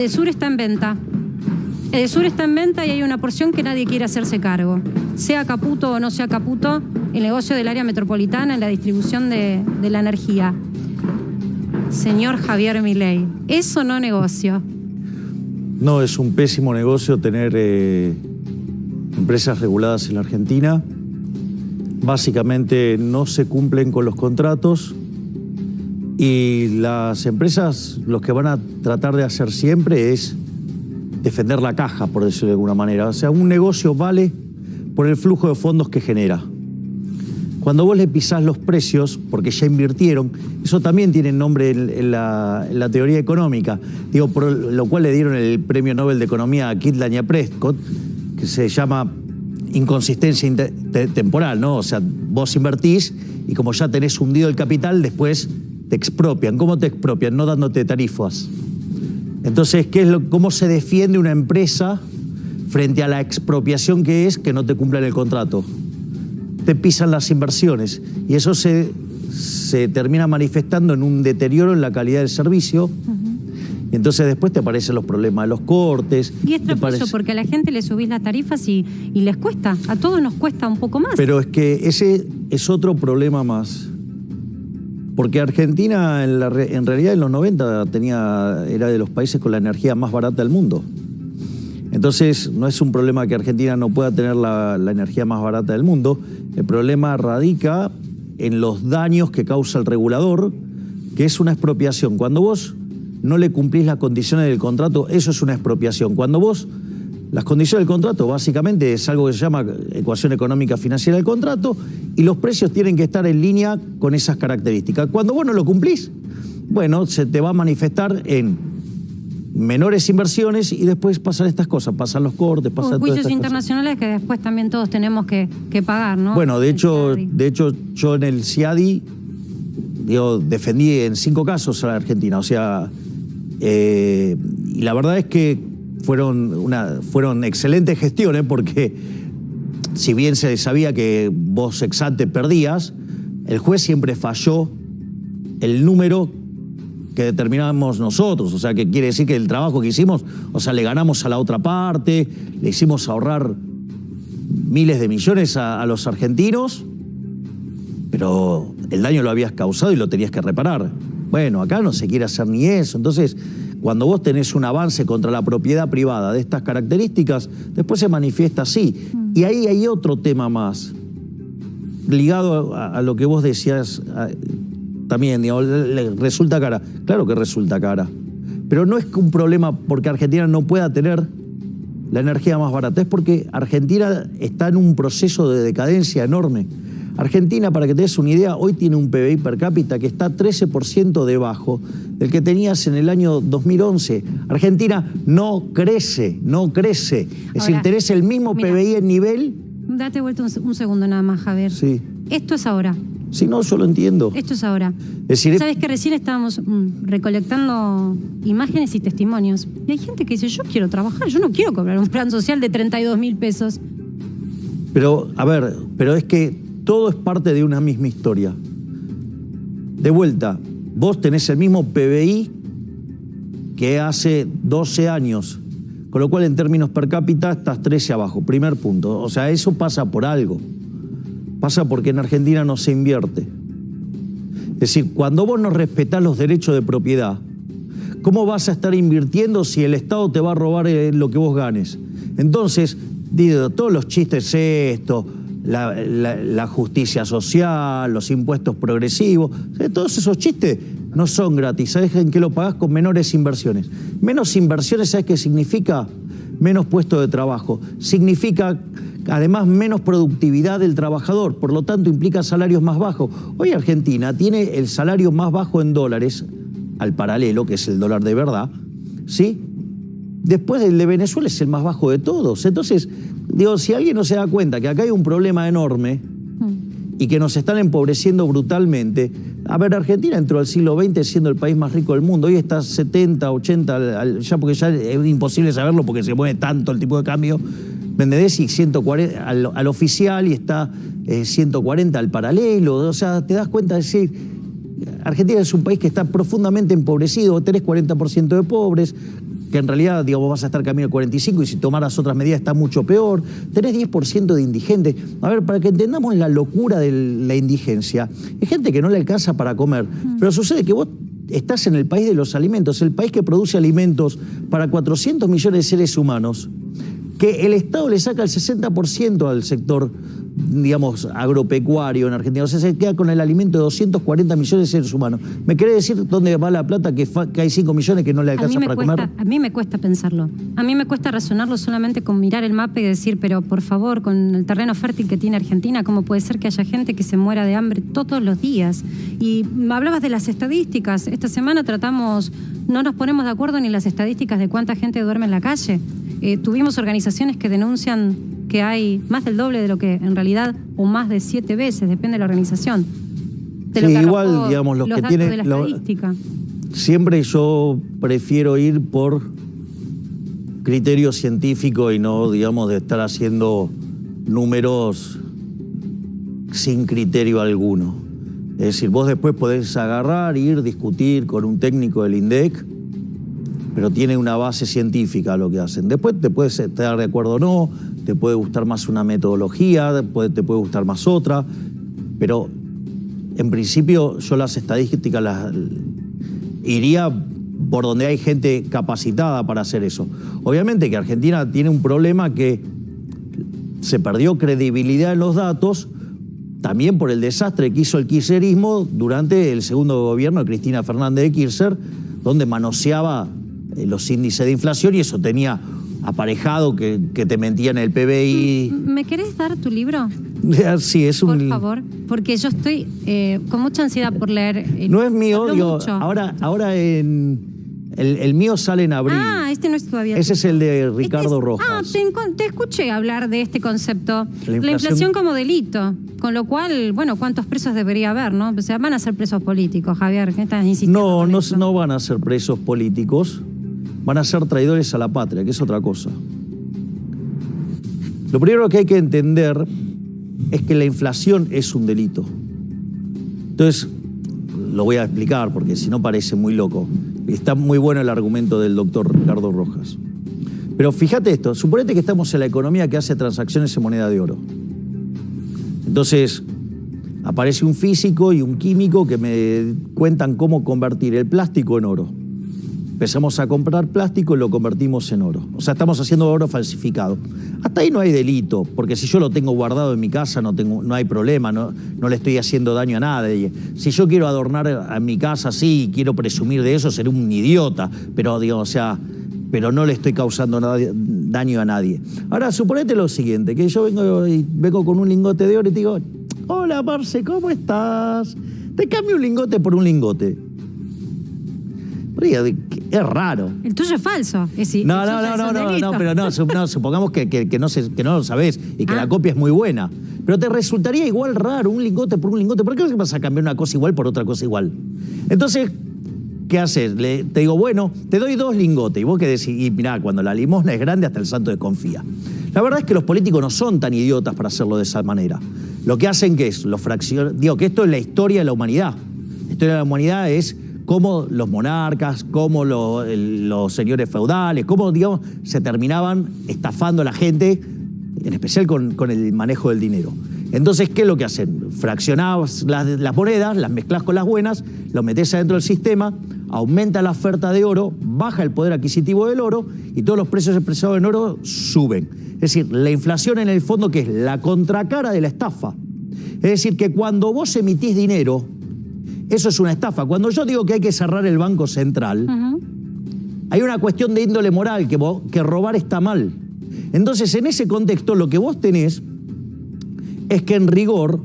Edesur está en venta. Edesur está en venta y hay una porción que nadie quiere hacerse cargo. Sea Caputo o no sea Caputo, el negocio del área metropolitana en la distribución de la energía. Señor Javier Milei, ¿eso no negocio? No, es un pésimo negocio tener empresas reguladas en la Argentina. Básicamente no se cumplen con los contratos y las empresas lo que van a tratar de hacer siempre es defender la caja, por decirlo de alguna manera. O sea, un negocio vale por el flujo de fondos que genera. Cuando vos le pisás los precios, porque ya invirtieron, eso también tiene nombre en la teoría económica, digo, por lo cual le dieron el Premio Nobel de Economía a Kirtland y a Prescott, que se llama inconsistencia temporal, ¿no? O sea, vos invertís y como ya tenés hundido el capital, después te expropian. ¿Cómo te expropian? No dándote tarifas. Entonces, ¿cómo se defiende una empresa frente a la expropiación que es que no te cumplan el contrato? Te pisan las inversiones y eso se termina manifestando en un deterioro en la calidad del servicio. Y entonces después te aparecen los problemas de los cortes. Y es tramposo porque a la gente le subís las tarifas y les cuesta, a todos nos cuesta un poco más. Pero es que ese es otro problema más. Porque Argentina en realidad en los 90 era de los países con la energía más barata del mundo. Entonces no es un problema que Argentina no pueda tener la energía más barata del mundo. El problema radica en los daños que causa el regulador, que es una expropiación. Cuando vos no le cumplís las condiciones del contrato, eso es una expropiación. Cuando vos, las condiciones del contrato básicamente es algo que se llama ecuación económica financiera del contrato y los precios tienen que estar en línea con esas características. Cuando vos no lo cumplís, bueno, se te va a manifestar en menores inversiones y después pasan estas cosas, pasan los cortes, pasan todas juicios estas internacionales cosas. Que después también todos tenemos que pagar, ¿no? Bueno, de hecho yo en el CIADI defendí en 5 casos a la Argentina, o sea, y la verdad es que fueron excelentes gestiones porque si bien se sabía que vos ex ante perdías, el juez siempre falló el número que determinamos nosotros, o sea, que quiere decir que el trabajo que hicimos, o sea, le ganamos a la otra parte, le hicimos ahorrar miles de millones a los argentinos, pero el daño lo habías causado y lo tenías que reparar. Bueno, acá no se quiere hacer ni eso. Entonces, cuando vos tenés un avance contra la propiedad privada de estas características, después se manifiesta así. Y ahí hay otro tema más, ligado a lo que vos decías también, digamos, resulta cara. Claro que resulta cara. Pero no es un problema porque Argentina no pueda tener la energía más barata, es porque Argentina está en un proceso de decadencia enorme. Argentina, para que te des una idea, hoy tiene un PBI per cápita que está 13% debajo del que tenías en el año 2011. Argentina no crece, no crece. Es decir, tenés el mismo PBI en nivel. Date vuelta un segundo nada más, Javier. Sí. Esto es ahora. Sí, no, yo lo entiendo. Esto es ahora. Es decir, ¿sabes que recién estábamos recolectando imágenes y testimonios? Y hay gente que dice, yo quiero trabajar, yo no quiero cobrar un plan social de 32.000 pesos. Pero, a ver, pero es que todo es parte de una misma historia. De vuelta, vos tenés el mismo PBI que hace 12 años, con lo cual en términos per cápita estás 13 abajo, primer punto. O sea, eso pasa por algo. Pasa porque en Argentina no se invierte. Es decir, cuando vos no respetás los derechos de propiedad, ¿cómo vas a estar invirtiendo si el Estado te va a robar lo que vos ganes? Entonces, digo, todos los chistes esto, la justicia social, los impuestos progresivos, todos esos chistes no son gratis. ¿Sabes en qué lo pagás? Con menores inversiones. Menos inversiones, ¿sabes qué significa? Menos puestos de trabajo. Significa, además, menos productividad del trabajador. Por lo tanto, implica salarios más bajos. Hoy Argentina tiene el salario más bajo en dólares, al paralelo, que es el dólar de verdad, ¿sí? Después del de Venezuela es el más bajo de todos. Entonces, digo, si alguien no se da cuenta que acá hay un problema enorme y que nos están empobreciendo brutalmente. A ver, Argentina entró al siglo XX siendo el país más rico del mundo. Hoy está 70, 80, ya porque ya es imposible saberlo porque se mueve tanto el tipo de cambio. ¿Entendés? Y 140 al oficial y está 140 al paralelo. O sea, te das cuenta de decir, Argentina es un país que está profundamente empobrecido. Tenés 40% de pobres, que en realidad, digamos, vas a estar camino al 45 y si tomaras otras medidas está mucho peor. Tenés 10% de indigentes. A ver, para que entendamos la locura de la indigencia, hay gente que no le alcanza para comer, pero sucede que vos estás en el país de los alimentos, el país que produce alimentos para 400 millones de seres humanos, que el Estado le saca el 60% al sector, digamos, agropecuario en Argentina. O sea, se queda con el alimento de 240 millones de seres humanos. ¿Me querés decir dónde va la plata que hay 5 millones que no le alcanza para comer? A mí me cuesta pensarlo. A mí me cuesta razonarlo solamente con mirar el mapa y decir, pero por favor, con el terreno fértil que tiene Argentina, ¿cómo puede ser que haya gente que se muera de hambre todos los días? Y hablabas de las estadísticas. Esta semana no nos ponemos de acuerdo ni en las estadísticas de cuánta gente duerme en la calle. Tuvimos organizaciones que denuncian que hay más del doble de lo que en realidad, o más de 7 veces, depende de la organización. Sí, igual, digamos, los que tienen... de la estadística. Siempre yo prefiero ir por criterio científico y no, digamos, de estar haciendo números sin criterio alguno. Es decir, vos después podés agarrar, ir, discutir con un técnico del INDEC, pero tiene una base científica lo que hacen. Después te puedes estar de acuerdo o no, te puede gustar más una metodología, te puede gustar más otra, pero en principio yo las estadísticas iría por donde hay gente capacitada para hacer eso. Obviamente que Argentina tiene un problema que se perdió credibilidad en los datos, también por el desastre que hizo el kirchnerismo durante el segundo gobierno de Cristina Fernández de Kirchner, donde manoseaba los índices de inflación y eso tenía aparejado que te mentían el PBI. ¿Me querés dar tu libro? Sí, es un... Por favor, porque yo estoy con mucha ansiedad por leer. No es mío, digo, ahora el mío sale en abril. Ah, este no es todavía. Ese es el de Ricardo Rojas. Ah, te escuché hablar de este concepto. La inflación como delito. Con lo cual, bueno, ¿cuántos presos debería haber, no? O sea, van a ser presos políticos, Javier. ¿Qué estás insistiendo? No van a ser presos políticos. Van a ser traidores a la patria, que es otra cosa. Lo primero que hay que entender es que la inflación es un delito. Entonces, lo voy a explicar porque si no parece muy loco. Está muy bueno el argumento del doctor Ricardo Rojas. Pero fíjate esto, suponete que estamos en la economía que hace transacciones en moneda de oro. Entonces, aparece un físico y un químico que me cuentan cómo convertir el plástico en oro. Empezamos a comprar plástico y lo convertimos en oro. O sea, estamos haciendo oro falsificado. Hasta ahí no hay delito, porque si yo lo tengo guardado en mi casa no hay problema, no le estoy haciendo daño a nadie. Si yo quiero adornar a mi casa así y quiero presumir de eso, seré un idiota, pero digamos, pero no le estoy causando daño a nadie. Ahora, suponete lo siguiente, que yo vengo con un lingote de oro y te digo, hola, Marce, ¿cómo estás? Te cambio un lingote por un lingote. Es raro. El tuyo es falso. Pero no, supongamos que no lo sabés y que la copia es muy buena. Pero te resultaría igual raro un lingote por un lingote. ¿Por qué vas a cambiar una cosa igual por otra cosa igual? Entonces, ¿qué haces? Te digo, bueno, te doy 2 lingotes. Y vos que decís, y mirá, cuando la limosna es grande hasta el santo desconfía. La verdad es que los políticos no son tan idiotas para hacerlo de esa manera. Lo que hacen que es, los fraccionan. Digo, que esto es la historia de la humanidad. La historia de la humanidad es cómo los monarcas, cómo los señores feudales, cómo, digamos, se terminaban estafando a la gente, en especial con el manejo del dinero. Entonces, ¿qué es lo que hacen? Fraccionás las monedas, las mezclás con las buenas, lo metés adentro del sistema, aumenta la oferta de oro, baja el poder adquisitivo del oro y todos los precios expresados en oro suben. Es decir, la inflación en el fondo, que es la contracara de la estafa. Es decir, que cuando vos emitís dinero, eso es una estafa. Cuando yo digo que hay que cerrar el Banco Central, hay una cuestión de índole moral, que robar está mal. Entonces, en ese contexto, lo que vos tenés es que en rigor,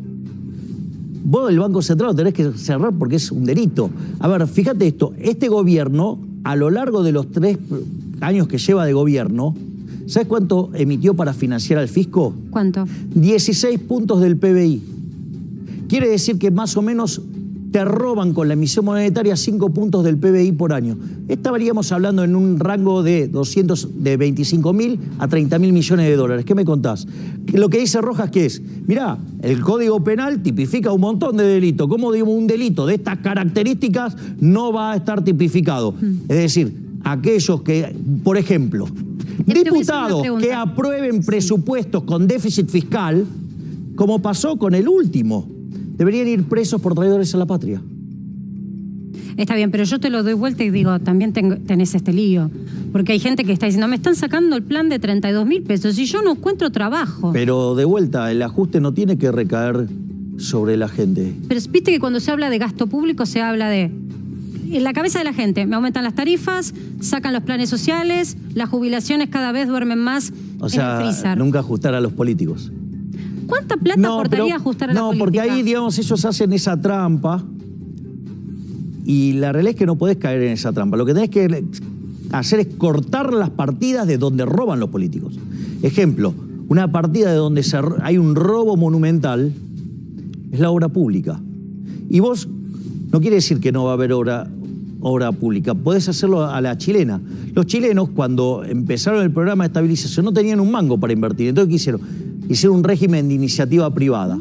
vos el Banco Central lo tenés que cerrar porque es un delito. A ver, fíjate esto, este gobierno, a lo largo de los 3 años que lleva de gobierno, ¿sabes cuánto emitió para financiar al fisco? ¿Cuánto? 16 puntos del PBI. Quiere decir que más o menos te roban con la emisión monetaria 5 puntos del PBI por año. Estaríamos hablando en un rango de 25.000 a 30.000 millones de dólares. ¿Qué me contás? Lo que dice Rojas, ¿qué es? Mirá, el Código Penal tipifica un montón de delitos. ¿Cómo digo un delito de estas características no va a estar tipificado? Es decir, aquellos que, por ejemplo, diputados que aprueben presupuestos con déficit fiscal, como pasó con el último, deberían ir presos por traidores a la patria. Está bien, pero yo te lo doy vuelta y digo, también tenés este lío. Porque hay gente que está diciendo, me están sacando el plan de 32.000 pesos y yo no encuentro trabajo. Pero de vuelta, el ajuste no tiene que recaer sobre la gente. Pero viste que cuando se habla de gasto público se habla de... En la cabeza de la gente, me aumentan las tarifas, sacan los planes sociales, las jubilaciones cada vez duermen más o sea, en el freezer. Nunca ajustar a los políticos. ¿Cuánta plata aportaría ajustar a la política? No, porque ahí, digamos, ellos hacen esa trampa y la realidad es que no podés caer en esa trampa. Lo que tenés que hacer es cortar las partidas de donde roban los políticos. Ejemplo, una partida de donde hay un robo monumental es la obra pública. Y vos, no quiere decir que no va a haber obra pública, podés hacerlo a la chilena. Los chilenos, cuando empezaron el programa de estabilización, no tenían un mango para invertir. Entonces, ¿qué hicieron? Hicieron un régimen de iniciativa privada.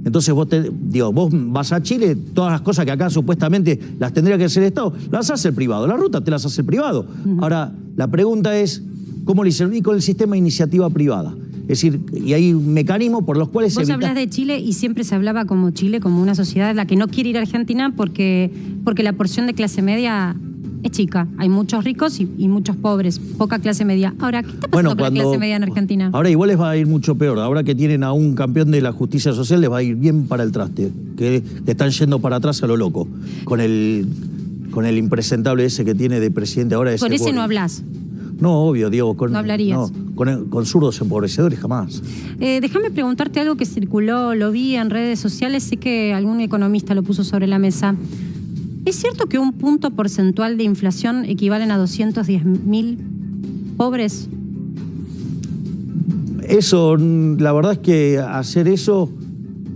Entonces vos vas a Chile, todas las cosas que acá supuestamente las tendría que hacer el Estado, las hace el privado. La ruta te las hace el privado. Ahora, la pregunta es, ¿cómo le hicieron? Y con el sistema de iniciativa privada. Es decir, y hay mecanismos por los cuales... Vos hablás de Chile y siempre se hablaba como Chile, como una sociedad en la que no quiere ir a Argentina porque la porción de clase media es chica. Hay muchos ricos y muchos pobres, poca clase media. Ahora, ¿qué está pasando con la clase media en Argentina? Ahora igual les va a ir mucho peor. Ahora que tienen a un campeón de la justicia social, les va a ir bien para el traste. Que están yendo para atrás a lo loco. Con el impresentable ese que tiene de presidente ahora. Con ese no hablas. No, obvio, Diego. No hablarías. No, con zurdos empobrecedores jamás. Déjame preguntarte algo que circuló, lo vi en redes sociales, sé que algún economista lo puso sobre la mesa. ¿Es cierto que un punto porcentual de inflación equivalen a 210.000 pobres? Eso, la verdad es que hacer eso,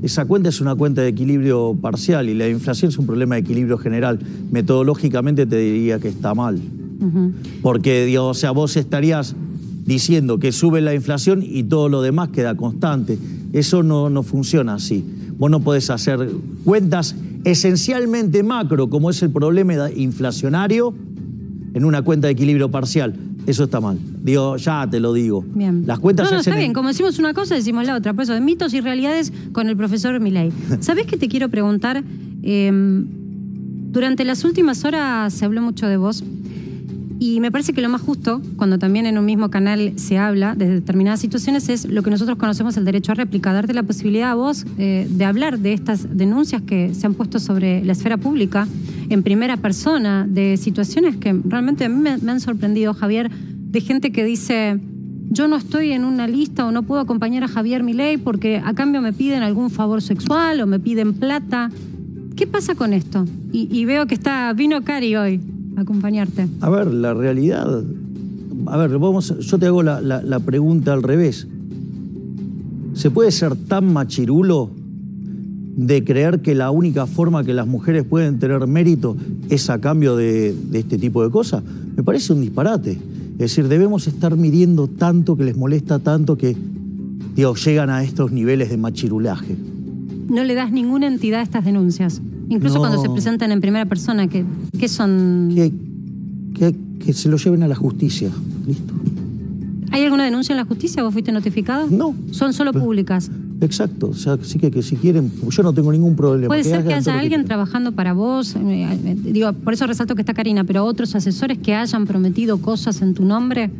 esa cuenta es una cuenta de equilibrio parcial y la inflación es un problema de equilibrio general. Metodológicamente te diría que está mal. Porque, digamos, o sea, vos estarías diciendo que sube la inflación y todo lo demás queda constante. Eso no funciona así. Vos no podés hacer cuentas esencialmente macro, como es el problema inflacionario, en una cuenta de equilibrio parcial. Eso está mal. Digo, ya te lo digo. Bien. Las cuentas no, está bien. Como decimos una cosa, decimos la otra. Por eso, de mitos y realidades con el profesor Milei. ¿Sabés qué te quiero preguntar? Durante las últimas horas se habló mucho de vos. Y me parece que lo más justo, cuando también en un mismo canal se habla de determinadas situaciones, es lo que nosotros conocemos el derecho a réplica, darte la posibilidad a vos de hablar de estas denuncias que se han puesto sobre la esfera pública en primera persona, de situaciones que realmente a mí me han sorprendido, Javier, de gente que dice, yo no estoy en una lista o no puedo acompañar a Javier Milei porque a cambio me piden algún favor sexual o me piden plata. ¿Qué pasa con esto? Y veo que vino Cari hoy a acompañarte. A ver, la realidad... A ver, yo te hago la pregunta al revés. ¿Se puede ser tan machirulo de creer que la única forma que las mujeres pueden tener mérito es a cambio de este tipo de cosas? Me parece un disparate. Es decir, debemos estar midiendo tanto, que les molesta tanto, que llegan a estos niveles de machirulaje. No le das ninguna entidad a estas denuncias. Incluso cuando se presentan en primera persona, ¿qué son? Que se lo lleven a la justicia. Listo. ¿Hay alguna denuncia en la justicia? ¿Vos fuiste notificado? No. Son solo públicas. Exacto. O sea, sí que si quieren, yo no tengo ningún problema. ¿Puede ser que haya alguien trabajando para vos? Digo, por eso resalto que está Karina, pero otros asesores que hayan prometido cosas en tu nombre.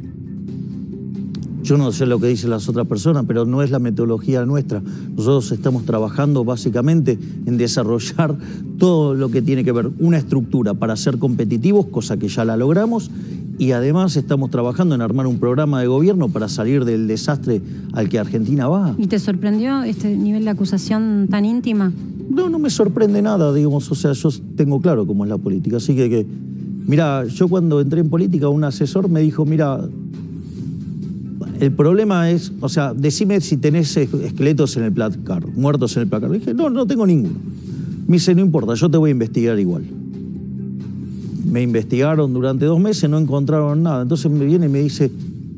Yo no sé lo que dicen las otras personas, pero no es la metodología nuestra. Nosotros estamos trabajando básicamente en desarrollar todo lo que tiene que ver una estructura para ser competitivos, cosa que ya la logramos, y además estamos trabajando en armar un programa de gobierno para salir del desastre al que Argentina va. ¿Y te sorprendió este nivel de acusación tan íntima? No me sorprende nada, digamos. O sea, yo tengo claro cómo es la política. Así que mira, yo cuando entré en política, un asesor me dijo, mira... El problema es, o sea, decime si tenés esqueletos en el placar, muertos en el placar. Le dije, no tengo ninguno. Me dice, no importa, yo te voy a investigar igual. Me investigaron durante 2 meses, no encontraron nada. Entonces me viene y me dice,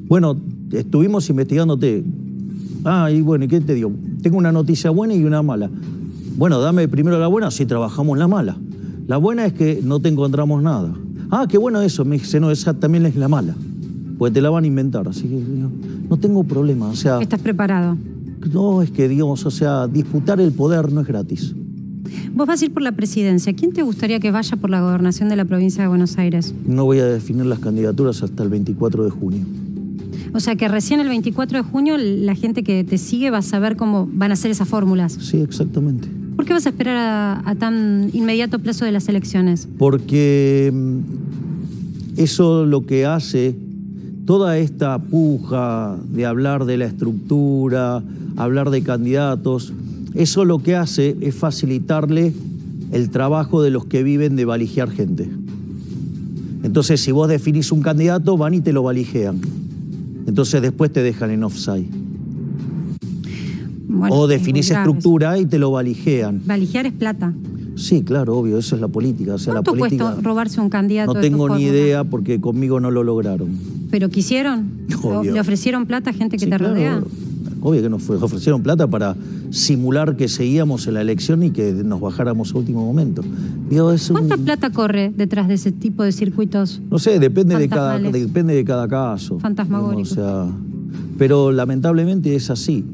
bueno, estuvimos investigándote. Y bueno, ¿y qué te digo? Tengo una noticia buena y una mala. Bueno, dame primero la buena, si trabajamos la mala. La buena es que no te encontramos nada. Ah, qué bueno eso. Me dice, no, esa también es la mala. Porque te la van a inventar. Así que no tengo problema. O sea, ¿Estás preparado? no, es que, digamos, o sea, disputar el poder no es gratis. Vos vas a ir por la presidencia. ¿Quién te gustaría que vaya por la gobernación de la provincia de Buenos Aires? No voy a definir las candidaturas hasta el 24 de junio. O sea que recién el 24 de junio la gente que te sigue va a saber cómo van a ser esas fórmulas. Sí, exactamente. ¿Por qué vas a esperar a tan inmediato plazo de las elecciones? Porque eso lo que hace, toda esta puja de hablar de la estructura, hablar de candidatos, eso lo que hace es facilitarle el trabajo de los que viven de valijear gente. Entonces, si vos definís un candidato, van y te lo valijean. Entonces después te dejan en offside. Bueno, o definís estructura y te lo valijean. Valijear es plata. Sí, claro, obvio, eso es la política. O sea, ¿Cuánto la política, cuesta robarse un candidato? no tengo ni idea porque conmigo no lo lograron. ¿Pero quisieron? Obvio. ¿Le ofrecieron plata a gente que Sí, te claro. rodea? Obvio que nos ofrecieron plata para simular que seguíamos en la elección y que nos bajáramos a último momento. Digo, ¿Cuánta plata corre detrás de ese tipo de circuitos? No sé, depende de fantasmales? cada caso. Fantasmagóricos. O sea, pero lamentablemente es así.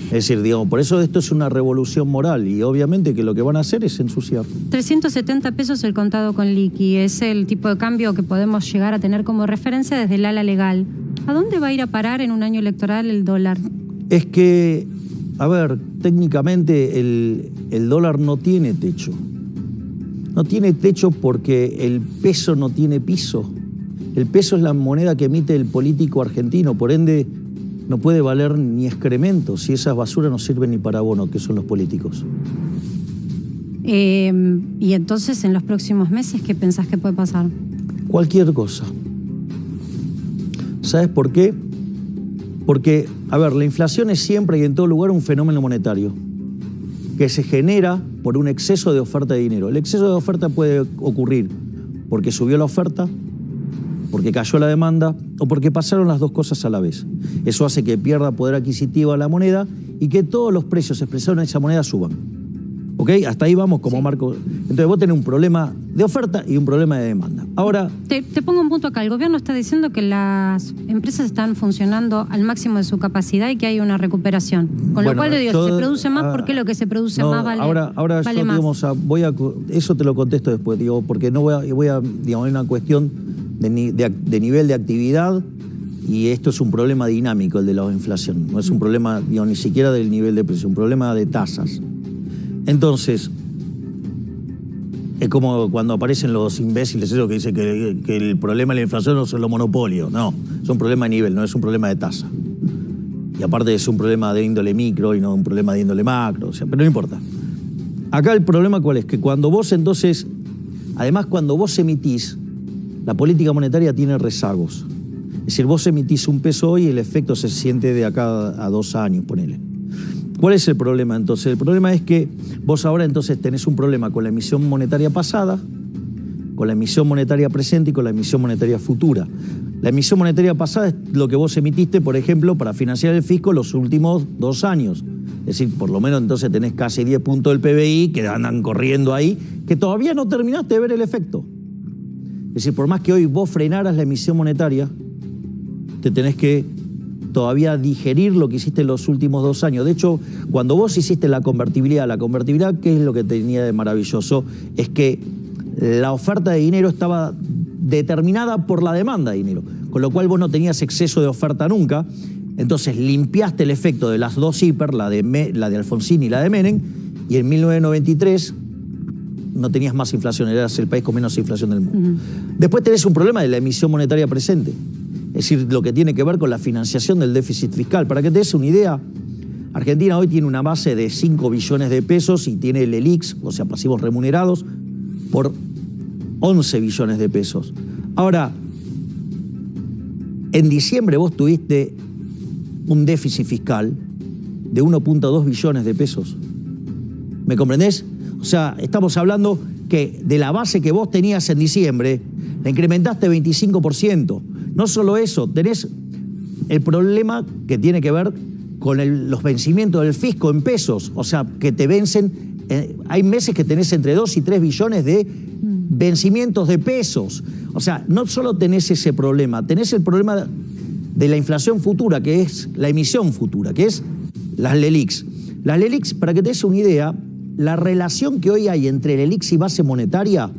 Es decir, digamos, por eso esto es una revolución moral y obviamente que lo que van a hacer es ensuciar. 370 pesos el contado con liqui, es el tipo de cambio que podemos llegar a tener como referencia desde el ala legal. ¿A dónde va a ir a parar en un año electoral el dólar? Es que, a ver, técnicamente el dólar no tiene techo. No tiene techo porque el peso no tiene piso. El peso es la moneda que emite el político argentino, por ende no puede valer ni excremento si esas basuras no sirven ni para abono, que son los políticos. Y entonces, en los próximos meses, ¿qué pensás que puede pasar? Cualquier cosa. ¿Sabes por qué? Porque, a ver, la inflación es siempre y en todo lugar un fenómeno monetario que se genera por un exceso de oferta de dinero. El exceso de oferta puede ocurrir porque subió la oferta, porque cayó la demanda o porque pasaron las dos cosas a la vez. Eso hace que pierda poder adquisitivo a la moneda y que todos los precios expresados en esa moneda suban. ¿Ok? Hasta ahí vamos como marco. Entonces vos tenés un problema de oferta y un problema de demanda. Ahora... Te pongo un punto acá. El gobierno está diciendo que las empresas están funcionando al máximo de su capacidad y que hay una recuperación. Con lo cual, digo, si se produce más, ¿por qué lo que se produce más vale ahora vale yo, más? Digamos, eso te lo contesto después, digo, porque no voy a digamos, hay una cuestión de nivel de actividad y esto es un problema dinámico, el de la inflación. No es un problema, digo, ni siquiera del nivel de precio, un problema de tasas. Entonces, es como cuando aparecen los imbéciles, eso que dicen que el problema de la inflación no son los monopolios. No, es un problema de nivel, no es un problema de tasa. Y aparte es un problema de índole micro y no un problema de índole macro, o sea, pero no importa. Acá el problema ¿cuál es? Que cuando vos entonces, además cuando vos emitís, la política monetaria tiene rezagos. Es decir, vos emitís un peso hoy y el efecto se siente de acá a 2 años, ponele. ¿Cuál es el problema entonces? El problema es que vos ahora entonces tenés un problema con la emisión monetaria pasada, con la emisión monetaria presente y con la emisión monetaria futura. La emisión monetaria pasada es lo que vos emitiste, por ejemplo, para financiar el fisco los últimos 2 años. Es decir, por lo menos entonces tenés casi 10 puntos del PBI que andan corriendo ahí, que todavía no terminaste de ver el efecto. Es decir, por más que hoy vos frenaras la emisión monetaria, te tenés que todavía digerir lo que hiciste los últimos 2 años. De hecho, cuando vos hiciste la convertibilidad, ¿qué es lo que tenía de maravilloso? Es que la oferta de dinero estaba determinada por la demanda de dinero, con lo cual vos no tenías exceso de oferta nunca. Entonces limpiaste el efecto de las dos hiper, la de Alfonsín y la de Menem, y en 1993 no tenías más inflación, eras el país con menos inflación del mundo. Después tenés un problema de la emisión monetaria presente. Es decir, lo que tiene que ver con la financiación del déficit fiscal. Para que te des una idea, Argentina hoy tiene una base de 5 billones de pesos y tiene el ELIX, o sea, pasivos remunerados, por 11 billones de pesos. Ahora, en diciembre vos tuviste un déficit fiscal de 1.2 billones de pesos. ¿Me comprendés? O sea, estamos hablando que de la base que vos tenías en diciembre, la incrementaste 25%. No solo eso, tenés el problema que tiene que ver con los vencimientos del fisco en pesos. O sea, que te vencen, hay meses que tenés entre 2 y 3 billones de vencimientos de pesos. O sea, no solo tenés ese problema, tenés el problema de la inflación futura, que es la emisión futura, que es las LELIQs. Las LELIQs, para que te des una idea, la relación que hoy hay entre LELIQs y base monetaria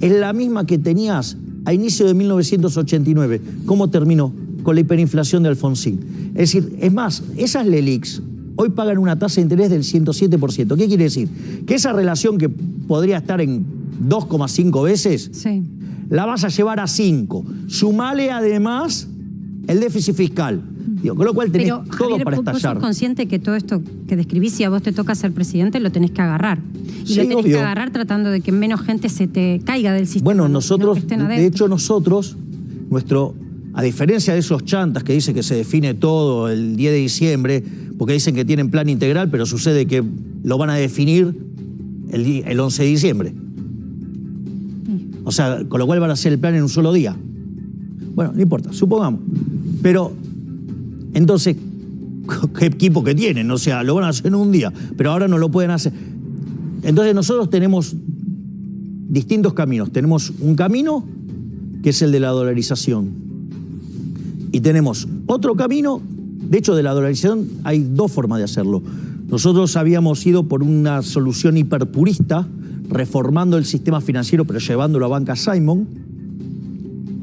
es la misma que tenías a inicio de 1989. ¿Cómo terminó? Con la hiperinflación de Alfonsín. Es decir, es más, esas LELIQs hoy pagan una tasa de interés del 107%. ¿Qué quiere decir? Que esa relación que podría estar en 2,5 veces, sí, la vas a llevar a 5. Sumale además el déficit fiscal. Digo, con lo cual tenés pero, todo Javier, para vos estallar. sos consciente que todo esto que describís, si a vos te toca ser presidente, lo tenés que agarrar. Y Sí, lo tenés obvio. que agarrar tratando de que menos gente se te caiga del sistema. Bueno, ¿no? nosotros, Sino que estén de adentro. hecho nosotros, a diferencia de esos chantas que dicen que se define todo el 10 de diciembre, porque dicen que tienen plan integral, pero sucede que lo van a definir el 11 de diciembre. O sea, con lo cual van a hacer el plan en un solo día. Bueno, no importa, supongamos. Pero, entonces, ¿qué equipo que tienen? O sea, lo van a hacer en un día, pero ahora no lo pueden hacer. Entonces nosotros tenemos distintos caminos. Tenemos un camino que es el de la dolarización. Y tenemos otro camino, de hecho de la dolarización hay dos formas de hacerlo. Nosotros habíamos ido por una solución hiperpurista, reformando el sistema financiero pero llevándolo a Banca Simon,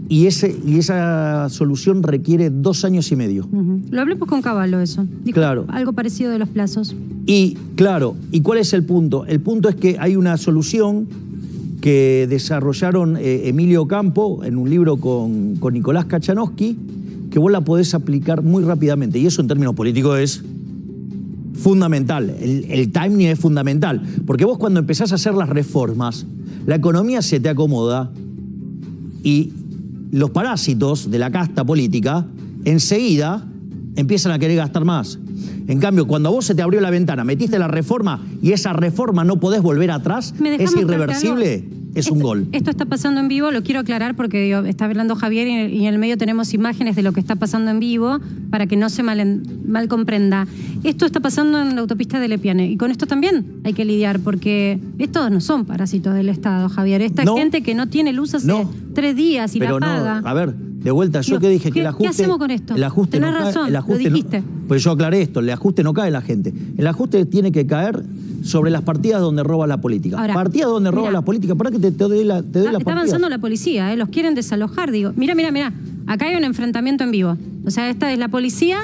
y esa solución requiere 2 años y medio. Lo hablemos con Cavallo eso. Dijo Claro. algo parecido de los plazos. Y claro, ¿y cuál es el punto? El punto es que hay una solución que desarrollaron Emilio Campo en un libro con Nicolás Kachanowski, que vos la podés aplicar muy rápidamente, y eso en términos políticos es fundamental. El timing es fundamental, porque vos cuando empezás a hacer las reformas, la economía se te acomoda y los parásitos de la casta política enseguida empiezan a querer gastar más. En cambio, cuando a vos se te abrió la ventana, metiste la reforma y esa reforma no podés volver atrás, es irreversible, es un gol. Esto está pasando en vivo, lo quiero aclarar porque digo, está hablando Javier y en el medio tenemos imágenes de lo que está pasando en vivo para que no se mal comprenda. Esto está pasando en la autopista de Lepiane y con esto también hay que lidiar porque estos no son parásitos del Estado, Javier. Esta gente que no tiene luz hace 3 días y pero la paga. No, a ver, de vuelta, yo que dije que el ajuste... ¿Qué hacemos con esto? El ajuste Tenés no cae, razón, el ajuste lo dijiste. pues yo aclaré esto, el ajuste no cae en la gente. El ajuste tiene que caer sobre las partidas donde roba la política. Ahora, partidas donde roba la política. Para que te doy la partida. Está avanzando la policía, los quieren desalojar, digo. Mira. Acá hay un enfrentamiento en vivo. O sea, esta es la policía.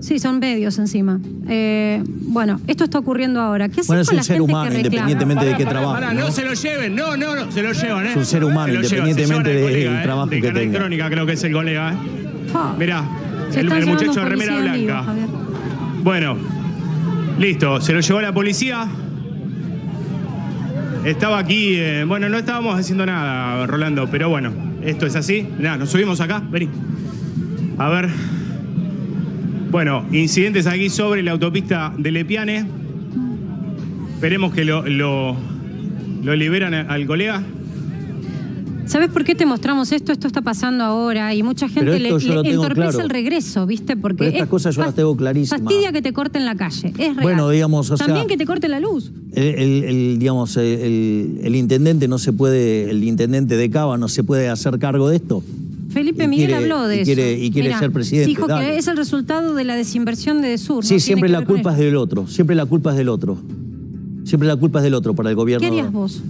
Sí, son medios encima. Bueno, esto está ocurriendo ahora. ¿Qué haces con la gente que reclama? Independientemente de qué trabaje. No se lo lleven, no, se lo llevan, Es un ser humano, independientemente del trabajo que tenga. tenga. Crónica creo que es el colega, Mirá, Se el están llevando muchacho de un remera policía en vivo, blanca. Javier. Bueno, listo, se lo llevó la policía. Estaba aquí, bueno, no estábamos haciendo nada, Rolando, pero bueno, esto es así. Mirá, nos subimos acá, vení. A ver. Bueno, incidentes aquí sobre la autopista de Lepiane. Esperemos que lo liberan al colega. ¿Sabes por qué te mostramos esto? Esto está pasando ahora y mucha gente le entorpece el regreso, ¿viste? Porque pero estas cosas yo las tengo clarísimas. Fastidia que te corten la calle, es real. Bueno, digamos, o sea... También que te corten la luz. Digamos, el intendente no se puede, el intendente de Cava no se puede hacer cargo de esto. Felipe Miguel habló de eso. Y quiere ser presidente. Dijo que es el resultado de la desinversión de Sur. Sí, siempre la culpa es del otro. Siempre la culpa es del otro. Siempre la culpa es del otro para el gobierno. ¿Qué harías vos?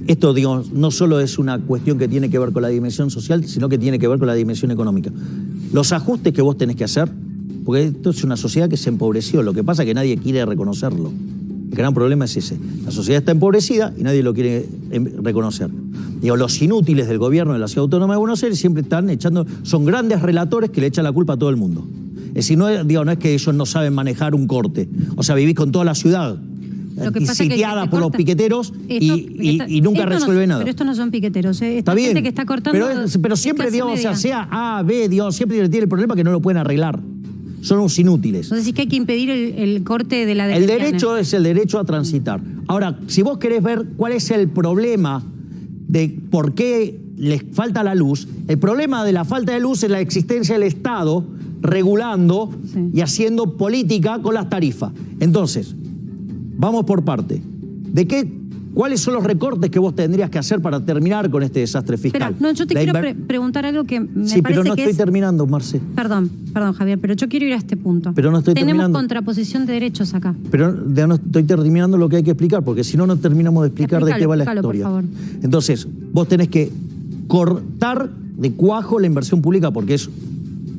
Esto, digamos, no solo es una cuestión que tiene que ver con la dimensión social, sino que tiene que ver con la dimensión económica. Los ajustes que vos tenés que hacer, porque esto es una sociedad que se empobreció, lo que pasa es que nadie quiere reconocerlo. El gran problema es ese. La sociedad está empobrecida y nadie lo quiere reconocer. Digo, los inútiles del gobierno de la Ciudad Autónoma de Buenos Aires siempre están echando... Son grandes relatores que le echan la culpa a todo el mundo. Es decir, no es que ellos no saben manejar un corte. O sea, vivís con toda la ciudad sitiada por los piqueteros y nunca resuelve nada. Pero estos no son piqueteros. Está bien, gente que está cortando... Pero siempre, digamos, o sea A, B, digamos, siempre tiene el problema que no lo pueden arreglar. Son unos inútiles. Entonces sí que hay que impedir el corte de la... El derecho es el derecho a transitar. Ahora, si vos querés ver cuál es el problema de por qué les falta la luz, el problema de la falta de luz es la existencia del Estado regulando y haciendo política con las tarifas. Entonces, vamos por parte. ¿Cuáles son los recortes que vos tendrías que hacer para terminar con este desastre fiscal? Espera, no, yo te quiero preguntar algo que me parece que pero no estoy terminando, Marce. Perdón, Javier, pero yo quiero ir a este punto. Pero no estoy terminando. Tenemos contraposición de derechos acá. Pero no estoy terminando lo que hay que explicar, porque si no, no terminamos de explicar de qué va la historia. Por favor. Entonces, vos tenés que cortar de cuajo la inversión pública, porque es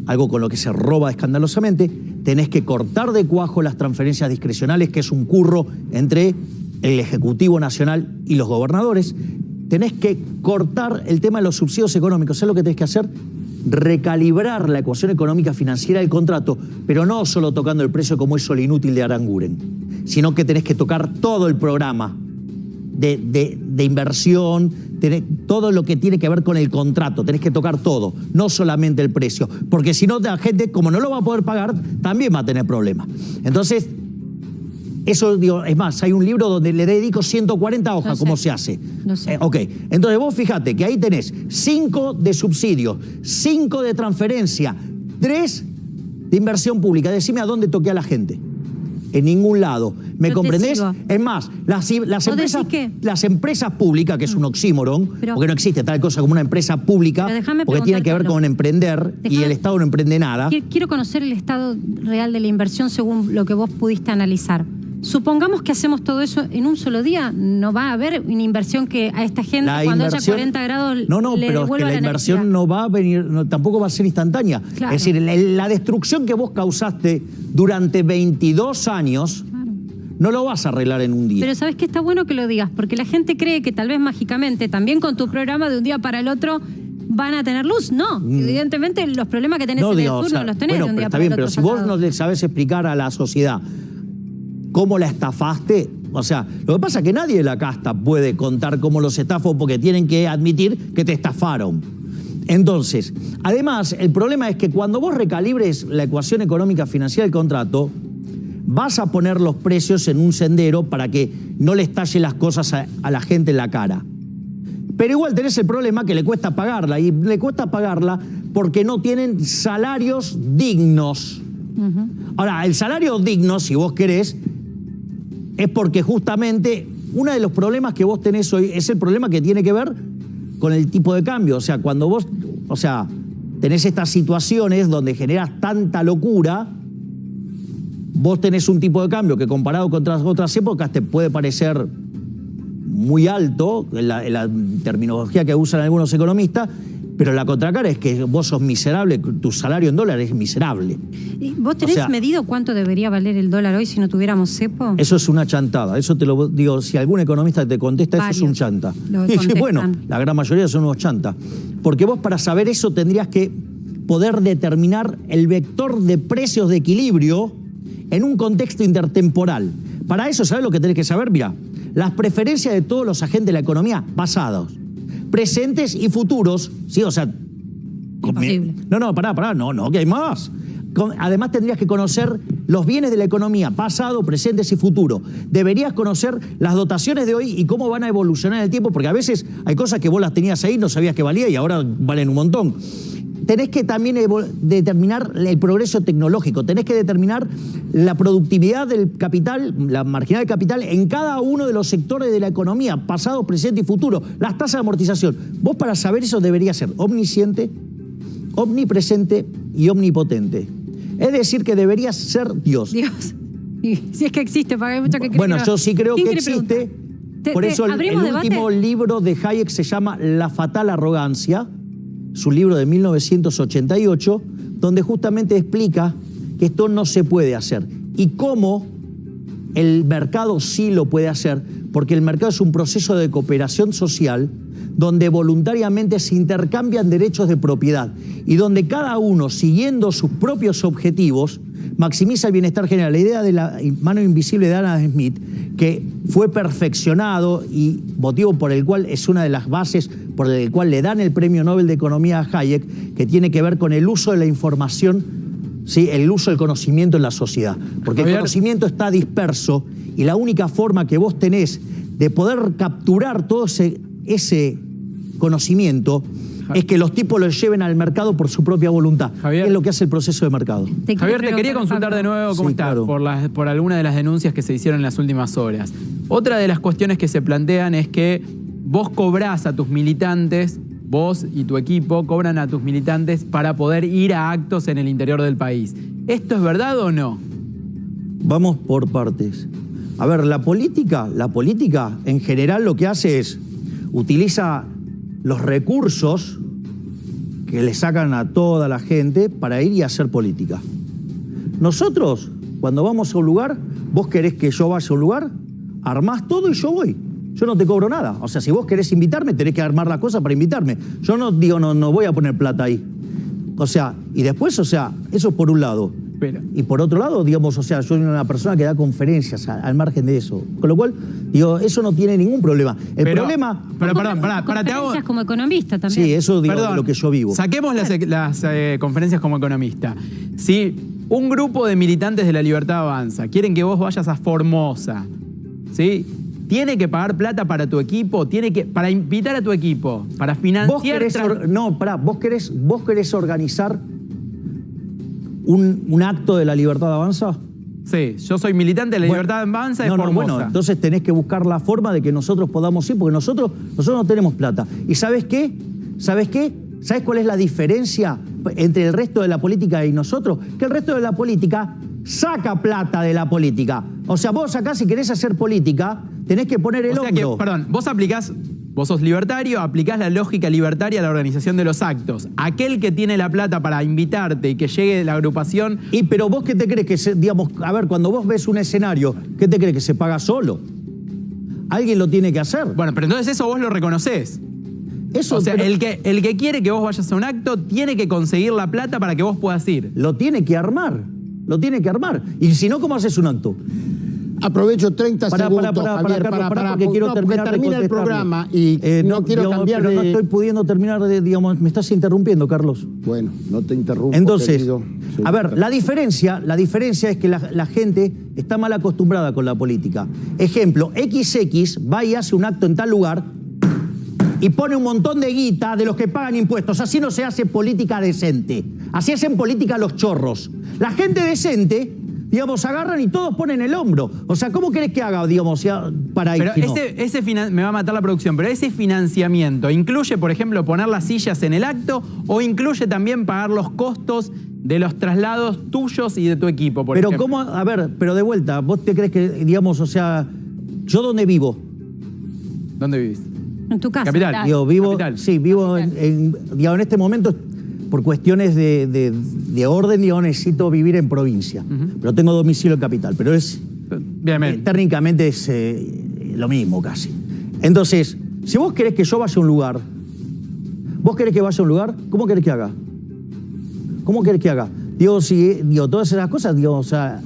algo con lo que se roba escandalosamente. Tenés que cortar de cuajo las transferencias discrecionales, que es un curro entre el Ejecutivo Nacional y los gobernadores. Tenés que cortar el tema de los subsidios económicos. ¿Sabés lo que tenés que hacer? Recalibrar la ecuación económica financiera del contrato, pero no solo tocando el precio como hizo el inútil de Aranguren, sino que tenés que tocar todo el programa de inversión, todo lo que tiene que ver con el contrato. Tenés que tocar todo, no solamente el precio, porque si no, la gente, como no lo va a poder pagar, también va a tener problemas. Entonces, eso, digo, es más, hay un libro donde le dedico 140 hojas, cómo se hace. No sé. Ok, entonces vos fíjate que ahí tenés 5 de subsidios, 5 de transferencia, 3 de inversión pública. Decime a dónde toqué a la gente. En ningún lado. ¿Me comprendés? Es más, las empresas públicas, que es un oxímoron, porque no existe tal cosa como una empresa pública, porque tiene que ver con emprender, y el Estado no emprende nada. Quiero conocer el estado real de la inversión según lo que vos pudiste analizar. Supongamos que hacemos todo eso en un solo día, no va a haber una inversión que a esta gente cuando haya 40 grados le pero es que la inversión no va a venir, tampoco va a ser instantánea. Claro. Es decir, la destrucción que vos causaste durante 22 años, no lo vas a arreglar en un día. Pero sabes que está bueno que lo digas, porque la gente cree que tal vez mágicamente, también con tu programa de un día para el otro, van a tener luz. No, evidentemente los problemas que tenés en el sur no los tenés de un día para el otro. Pero si vos no le sabés explicar a la sociedad cómo la estafaste, o sea, lo que pasa es que nadie de la casta puede contar cómo los estafó, porque tienen que admitir que te estafaron. Entonces, además, el problema es que cuando vos recalibres la ecuación económica financiera del contrato, vas a poner los precios en un sendero para que no le estalle las cosas a la gente en la cara. Pero igual tenés el problema que le cuesta pagarla, y le cuesta pagarla porque no tienen salarios dignos. Ahora, el salario digno, si vos querés, es porque justamente uno de los problemas que vos tenés hoy es el problema que tiene que ver con el tipo de cambio. O sea, cuando vos tenés estas situaciones donde generás tanta locura, vos tenés un tipo de cambio que comparado con otras épocas te puede parecer muy alto, en la terminología que usan algunos economistas, pero la contracara es que vos sos miserable, tu salario en dólares es miserable. ¿Y vos tenés medido cuánto debería valer el dólar hoy si no tuviéramos cepo? Eso es una chantada, eso te lo digo, si algún economista te contesta, eso es un chanta. Y bueno, la gran mayoría son unos chantas. Porque vos para saber eso tendrías que poder determinar el vector de precios de equilibrio en un contexto intertemporal. Para eso, ¿sabés lo que tenés que saber? Mira, las preferencias de todos los agentes de la economía pasados, presentes y futuros, ¿sí? O sea... Imposible. Pará, no, que hay más. Además tendrías que conocer los bienes de la economía, pasado, presentes y futuro. Deberías conocer las dotaciones de hoy y cómo van a evolucionar en el tiempo, porque a veces hay cosas que vos las tenías ahí, no sabías que valía y ahora valen un montón. Tenés que también determinar el progreso tecnológico, tenés que determinar la productividad del capital, la marginal del capital en cada uno de los sectores de la economía, pasado, presente y futuro, las tasas de amortización. Vos para saber eso deberías ser omnisciente, omnipresente y omnipotente. Es decir, que deberías ser Dios. Dios. Si es que existe, porque hay mucha que creen. Bueno, yo sí creo que existe. Por eso el último libro de Hayek se llama La fatal arrogancia, su libro de 1988, donde justamente explica que esto no se puede hacer y cómo el mercado sí lo puede hacer, porque el mercado es un proceso de cooperación social donde voluntariamente se intercambian derechos de propiedad y donde cada uno, siguiendo sus propios objetivos, maximiza el bienestar general. La idea de la mano invisible de Adam Smith, que fue perfeccionado y motivo por el cual es una de las bases por el cual le dan el Premio Nobel de Economía a Hayek, que tiene que ver con el uso de la información, ¿sí? El uso del conocimiento en la sociedad. Porque el conocimiento está disperso y la única forma que vos tenés de poder capturar todo ese conocimiento es que los tipos lo lleven al mercado por su propia voluntad. Javier, es lo que hace el proceso de mercado. Javier, te quería consultar de nuevo cómo estás por alguna de las denuncias que se hicieron en las últimas horas. Otra de las cuestiones que se plantean es que vos cobrás a tus militantes, vos y tu equipo cobran a tus militantes para poder ir a actos en el interior del país. ¿Esto es verdad o no? Vamos por partes. A ver, la política en general lo que hace es utiliza los recursos que le sacan a toda la gente para ir y hacer política. Nosotros, cuando vamos a un lugar, vos querés que yo vaya a un lugar, armás todo y yo voy. Yo no te cobro nada. O sea, si vos querés invitarme, tenés que armar la cosa para invitarme. Yo no digo, no voy a poner plata ahí. O sea, y después, o sea, eso por un lado. Pero, y por otro lado, digamos, o sea, yo soy una persona que da conferencias al margen de eso. Con lo cual, digo, eso no tiene ningún problema. El problema... Pero perdón, te hago... como economista también. Sí, eso digo, de lo que yo vivo. Saquemos las conferencias como economista. Si un grupo de militantes de La Libertad Avanza quieren que vos vayas a Formosa, ¿sí? Tiene que pagar plata para tu equipo, para invitar a tu equipo, para financiar... ¿Vos querés organizar un acto de La Libertad Avanza? Sí, yo soy militante de La Libertad Avanza de Formosa. Bueno, entonces tenés que buscar la forma de que nosotros podamos ir, porque nosotros no tenemos plata. ¿Y sabés qué? ¿Sabés cuál es la diferencia entre el resto de la política y nosotros? Que el resto de la política saca plata de la política. O sea, vos acá si querés hacer política, tenés que poner el hombro. Vos sos libertario, aplicás la lógica libertaria a la organización de los actos. Aquel que tiene la plata para invitarte y que llegue la agrupación... Pero vos, ¿qué te crees que digamos, a ver, cuando vos ves un escenario, ¿qué te crees que se paga solo? Alguien lo tiene que hacer. Bueno, pero entonces eso vos lo reconocés. Eso, o sea, el que quiere que vos vayas a un acto tiene que conseguir la plata para que vos puedas ir. Lo tiene que armar. Y si no, ¿cómo haces un acto? Aprovecho 30 segundos, Javier, porque quiero terminar de termina el programa y no quiero cambiar pero no estoy pudiendo terminar digamos, me estás interrumpiendo, Carlos. Bueno, no te interrumpo, entonces, querido. A ver, la diferencia es que la gente está mal acostumbrada con la política. Ejemplo, XX va y hace un acto en tal lugar y pone un montón de guita de los que pagan impuestos. Así no se hace política decente. Así hacen política los chorros. La gente decente, digamos, agarran y todos ponen el hombro. O sea, ¿cómo querés que haga, digamos, para ir? Pero me va a matar la producción, pero ese financiamiento incluye, por ejemplo, poner las sillas en el acto o incluye también pagar los costos de los traslados tuyos y de tu equipo, por ejemplo. Pero ¿cómo? A ver, pero de vuelta, ¿vos te crees que, digamos, o sea, yo dónde vivo? ¿Dónde vivís? En tu casa. Capital. Digo, vivo Capital. En este momento, por cuestiones de orden, digo, necesito vivir en provincia. Pero tengo domicilio en capital. Pero técnicamente es lo mismo casi. Entonces, si vos querés que yo vaya a un lugar, ¿cómo querés que haga? ¿Cómo querés que haga? Digo, todas esas cosas, o sea,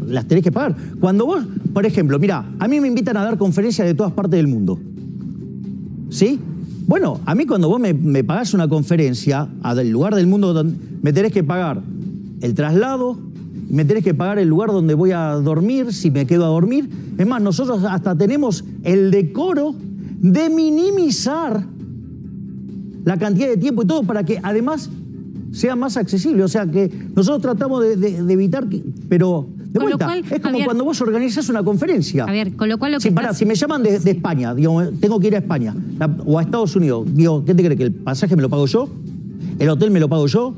las tenés que pagar. Cuando vos, por ejemplo, mirá, a mí me invitan a dar conferencias de todas partes del mundo. ¿Sí? Bueno, a mí cuando vos me pagás una conferencia del lugar del mundo donde me tenés que pagar el traslado, me tenés que pagar el lugar donde voy a dormir, si me quedo a dormir. Es más, nosotros hasta tenemos el decoro de minimizar la cantidad de tiempo y todo para que además sea más accesible. O sea que nosotros tratamos de evitar que... Pero... De vuelta, es como Javier, cuando vos organizás una conferencia. Javier, con lo cual si me llaman de España, digo, tengo que ir a España o a Estados Unidos, digo, ¿qué te crees? ¿Que el pasaje me lo pago yo? ¿El hotel me lo pago yo?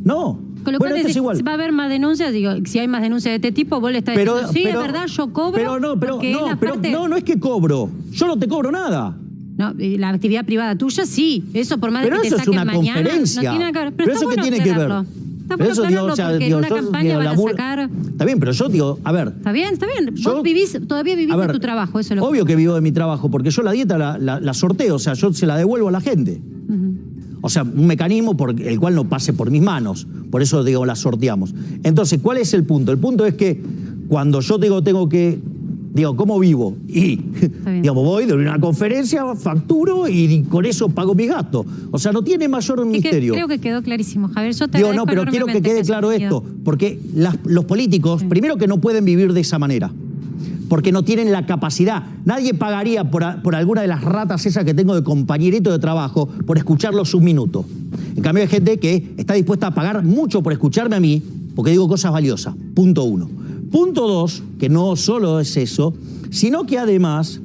No. Con lo cual es igual. Va a haber más denuncias, digo, si hay más denuncias de este tipo, vos le estás diciendo, sí, es verdad, yo cobro. No es que cobro, yo no te cobro nada. No, la actividad privada tuya sí, eso por más de que te saquen mañana. Pero eso es una conferencia. No tiene que ver. Pero eso que tiene que ver. Está bueno aclararlo, porque en una campaña van a sacar... Está bien, pero yo digo, a ver... Está bien. Vos todavía vivís de tu trabajo, eso es lo obvio que vivo de mi trabajo, porque yo la dieta la sorteo, o sea, yo se la devuelvo a la gente. O sea, un mecanismo por el cual no pase por mis manos. Por eso, digo, la sorteamos. Entonces, ¿cuál es el punto? El punto es que cuando yo tengo que... Digo, ¿cómo vivo? Y, digamos, voy de una conferencia, facturo y con eso pago mi gasto. O sea, no tiene mayor misterio. Creo que quedó clarísimo, Javier. Yo te digo, no, pero quiero que quede claro esto. Porque los políticos, primero que no pueden vivir de esa manera. Porque no tienen la capacidad. Nadie pagaría por alguna de las ratas esas que tengo de compañerito de trabajo por escucharlos un minuto. En cambio, hay gente que está dispuesta a pagar mucho por escucharme a mí, porque digo cosas valiosas. Punto 1. Punto 2, que no solo es eso, sino que además,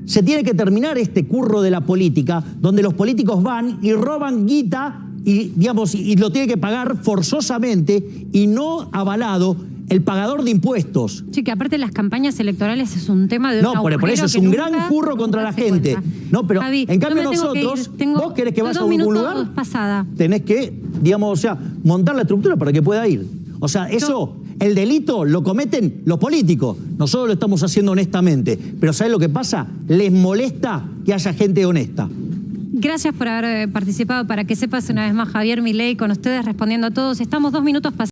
se tiene que terminar este curro de la política, donde los políticos van y roban guita y, digamos, y lo tiene que pagar forzosamente y no avalado el pagador de impuestos. Sí, que aparte las campañas electorales es un tema de un agujero por eso es que un nunca gran curro contra la se gente. cuenta. No, pero Javi, en cambio yo me tengo que nosotros, ir. vos querés que vaya a 2 algún minutos lugar, pasada. tenés que, digamos, o sea, montar la estructura para que pueda ir. O sea, eso, el delito lo cometen los políticos. Nosotros lo estamos haciendo honestamente. Pero ¿sabés lo que pasa? Les molesta que haya gente honesta. Gracias por haber participado. Para que sepas una vez más, Javier Milei, con ustedes respondiendo a todos. Estamos 2 minutos pasados.